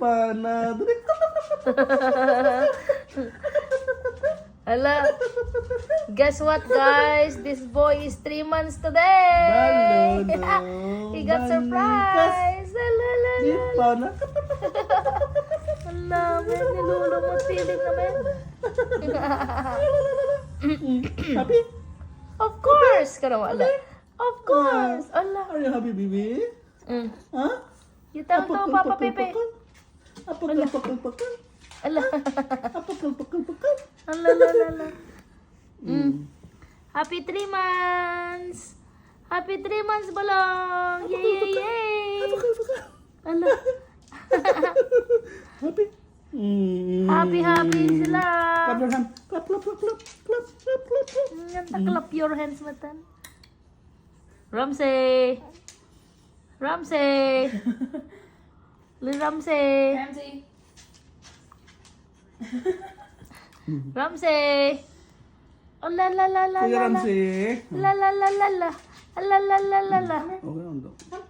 pana. Ala, guess what guys? This boy is 3 months today. Balolo. He got surprise. Ala, ala, Di ala. pana. Ala, may nilulumot feeling naman. Happy? Of course. Karang wala. Of course. Ala. Are you happy, baby? Huh? You tell to Papa Pepe. Apakal. Ala. Apakal. Ala, ala, ala. Happy 3 months. Happy 3 months balong. Yay, yay, yay. Ala. Happy? Happy sila. Clap your hand. Clap. Yan, taklap your hands matan. Ramsey. Lil Ramsey. Oh la la la la Kuya la la. Ramsey. La la la la la. La la la la la. Okay,